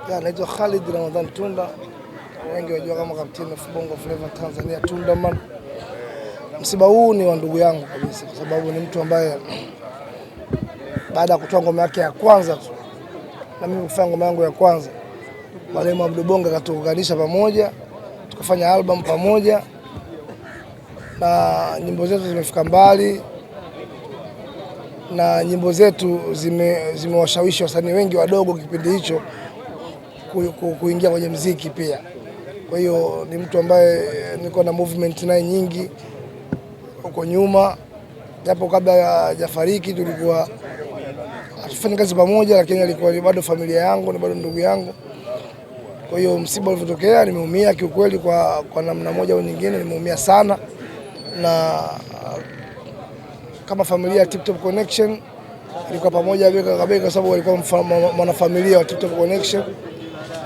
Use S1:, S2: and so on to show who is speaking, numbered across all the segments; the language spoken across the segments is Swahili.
S1: Naitwa Khalid Ramadhan Tunda, wengi wajua kama kapteni wa Bongo Flava Tanzania Tunda man. Msiba huu ni wa ndugu yangu kabisa, kwa sababu ni mtu ambaye baada ya kutoa ngoma yake ya kwanza tu na mimi kufanya ngoma yangu ya kwanza, Marehemu Abdul Bonga katuunganisha pamoja, tukafanya album pamoja na nyimbo zetu zimefika mbali, na nyimbo zetu zimewashawishi wasanii wengi wadogo kipindi hicho kuingia kwenye muziki pia. Kwa hiyo ni mtu ambaye niko na movement naye nyingi huko nyuma, japo kabla hajafariki tulikuwa hatufanya kazi pamoja, lakini alikuwa bado familia yangu, ni bado ndugu yangu. Kwa hiyo msiba ulipotokea nimeumia kiukweli, kwa namna moja au nyingine nimeumia sana, na kama familia ya Tip Top Connection ilikuwa pamoja bega kwa bega, kwa sababu walikuwa mwanafamilia wa Tip Top Connection.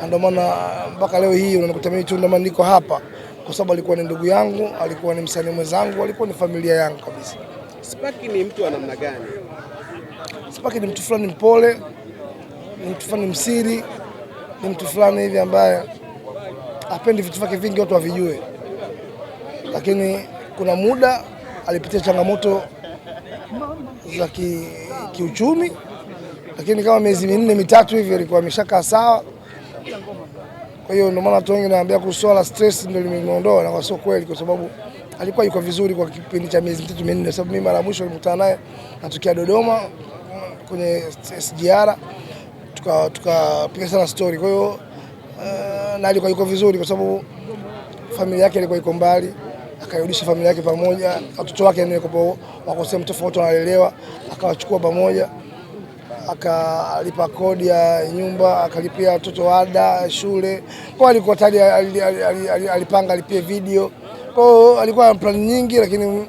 S1: Ndio maana mpaka leo hii unanikuta mimi Tunda man niko hapa, kwa sababu alikuwa ni ndugu yangu, alikuwa ni msanii mwenzangu, alikuwa ni familia yangu kabisa.
S2: Spaki ni mtu wa namna gani?
S1: Spaki ni mtu fulani mpole, ni mtu fulani msiri, ni mtu fulani hivi ambaye hapendi vitu vyake vingi watu wavijue, lakini kuna muda alipitia changamoto za kiuchumi, lakini kama miezi 4-3 hivi alikuwa ameshakaa sawa. Kwa hiyo ndio maana watu wengi naambia kuhusu swala stress ndio limeondoa, na sio kweli, kwa sababu alikuwa yuko vizuri kwa kipindi cha miezi 3-4, kwa sababu mimi mara mwisho nilikutana naye natokea Dodoma kwenye SGR, tukapiga sana story. Kwa hiyo na alikuwa yuko vizuri kwa sababu familia yake ilikuwa iko mbali, akarudisha familia yake pamoja, watoto wake ndio wako sehemu tofauti wanalelewa, akawachukua pamoja, akalipa kodi ya nyumba, akalipia watoto ada shule. Kwa alikuwa tayari alipanga alipie video. Kwa alikuwa na plan nyingi, lakini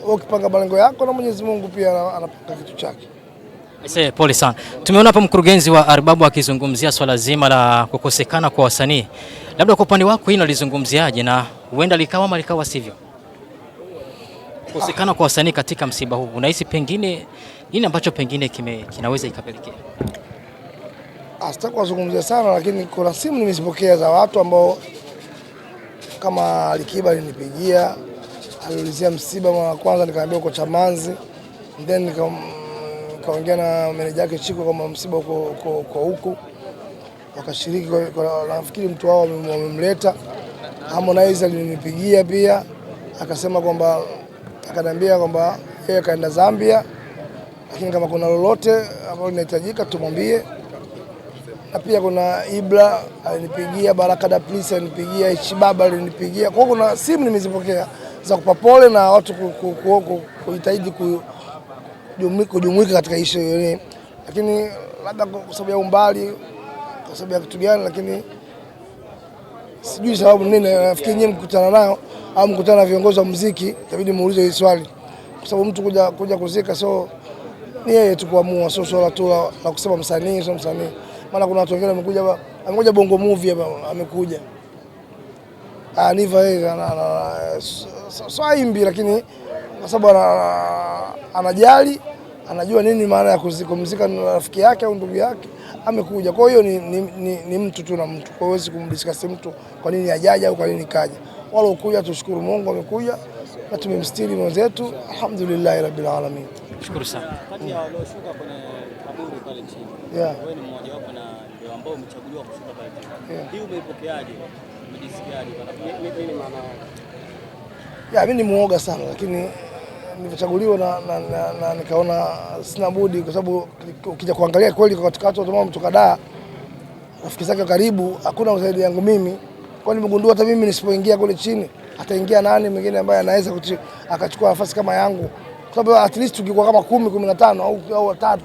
S1: ukipanga malengo yako na Mwenyezi Mungu pia anapanga kitu chake.
S3: Pole sana. Tumeona hapo mkurugenzi wa Arbabu akizungumzia swala zima la kukosekana kwa wasanii. Labda kwa upande wako hili unalizungumziaje, na huenda likawa ama likawa sivyo? Kukosekana kwa wasanii katika msiba huu, unahisi pengine nini ambacho pengine kinaweza ikapelekea?
S1: Sitaki kuzungumzia sana, lakini kuna simu nimezipokea za watu ambao kama Alikiba alinipigia, aliulizia msiba mara kwanza, nikamwambia uko Chamanzi, then nikaongea na meneja yake Chiko kama msiba uko huko, wakashiriki. Nafikiri mtu wao wamemleta. Harmonize alinipigia pia, akasema kwamba, akaniambia kwamba yeye kaenda Zambia, lakini kama kuna lolote ambalo linahitajika tumwambie. Na pia kuna Ibra alinipigia, Baraka da Prince alinipigia, Ichibaba alinipigia. Kwa hiyo kuna simu nimezipokea za kupa pole na watu kujitahidi kujumuika katika issue hiyo, lakini labda kwa sababu ya umbali, kwa sababu ya kitu gani, lakini sijui sababu nini. Nafikiri nyinyi mkutana nao au mkutana na viongozi wa muziki, itabidi muulize hili swali, kwa sababu mtu kuja kuzika so ni yeye tu kuamua, sio swala tu la kusema msanii sio msanii. Maana kuna watu wengine amekuja Bongo Movie hapa, amekuja Niva yeye so aimbi, lakini kwa sababu anajali, anajua nini maana ya kuzika na rafiki yake au ndugu yake, amekuja. Kwa hiyo ni mtu tu na mtu, kwa hiyo huwezi kumdiscuss mtu kwa nini hajaja au kwa nini kaja. Wala ukuja, tushukuru Mungu amekuja na tumemstiri mwenzetu, alhamdulillah rabbil alamin.
S3: Shukuru sana.
S4: Kati ya walioshuka kwenye kaburi pale chini, wewe ni mmoja wapo na ndio ambao umechaguliwa kushuka pale chini. Hii umeipokeaje? Umejisikiaje? Nini maana yake?
S1: Mimi ni muoga sana, lakini nilichaguliwa na nikaona sina budi, kwa sababu ukija kuangalia kweli katika watu ambao mtoka Dar, rafiki zake karibu hakuna zaidi yangu mimi. Kwa nimegundua hata mimi nisipoingia kule chini ataingia nani mwingine ambaye anaweza akachukua nafasi kama yangu, kwa sababu at least tukikuwa kama 10-15 au 3,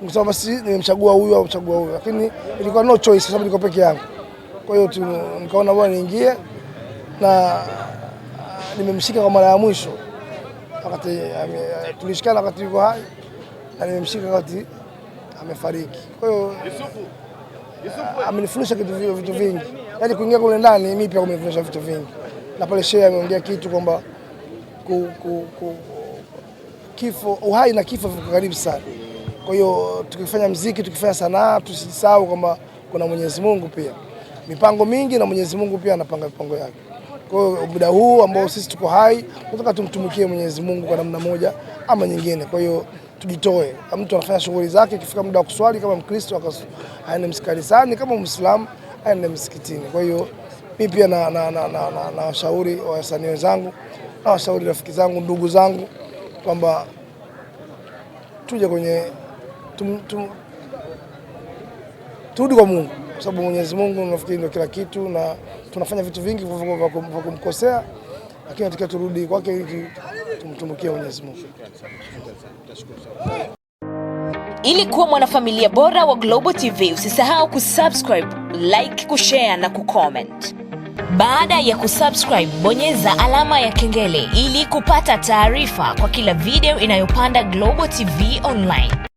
S1: nikisema basi nimemchagua huyu au mchagua huyu, lakini ilikuwa no choice kwa sababu niko peke yangu. Kwa hiyo nikaona bwana niingie, na nimemshika kwa mara ya mwisho wakati tulishikana wakati yuko hai, na nimemshika wakati amefariki. Kwa hiyo amenifundisha vitu vingi, yaani kuingia kule ndani mimi pia amenifundisha vitu vingi, na pale shehe ameongea kitu kwamba kifo, uhai na kifo viko karibu sana. Kwa hiyo tukifanya muziki, tukifanya sanaa, tusisahau kwamba kuna Mwenyezi Mungu pia. Mipango mingi na Mwenyezi Mungu pia anapanga mipango yake. Kwa hiyo muda huu ambao sisi tuko hai, tunataka tumtumikie Mwenyezi Mungu kwa namna moja ama nyingine. Kwa hiyo tujitoe. Mtu anafanya shughuli zake, ikifika muda wa kuswali kama Mkristo aende kanisani, kama Muislamu aende msikitini. Kwa hiyo mimi pia na washauri wa wasanii wenzangu, na washauri rafiki zangu, ndugu zangu kwamba tuje kwenye turudi kwa Mungu, kwa sababu Mwenyezi Mungu nafikiri ndio kila kitu, na tunafanya vitu vingi vya kumkosea, lakini tunatakiwa turudi kwake ili tumtumikie Mwenyezi Mungu.
S5: Ili kuwa mwanafamilia bora wa Global TV, usisahau kusubscribe, like, kushare na kucomment. Baada ya kusubscribe, bonyeza alama ya kengele ili kupata taarifa kwa kila video inayopanda Global TV Online.